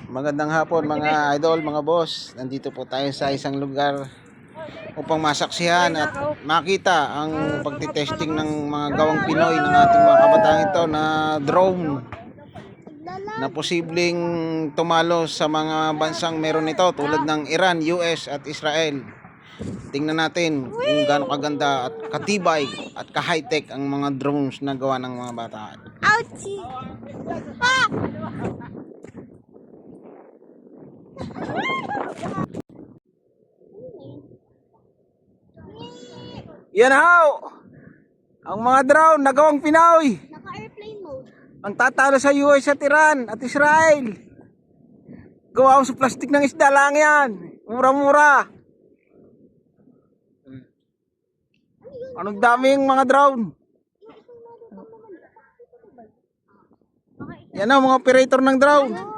Magandang hapon mga idol, mga boss. Nandito po tayo sa isang lugar upang masaksihan at makita ang pagtitesting ng mga gawang Pinoy ng ating mga kabataan ito na drone na posibleng tumalo sa mga bansang meron ito tulad ng Iran, US at Israel. Tingnan natin kung gaano kaganda at katibay at ka-high-tech ang mga drones na gawa ng mga bata. Ouchie! Ah! Yan how! Ang mga drone na gawang Pinoy Naka-airplane mode. ang tatalo sa US at Iran at Israel. Gawa sa plastic ng isda lang yan. Mura-mura. Anong daming mga drone. Yan ang mga operator ng drone.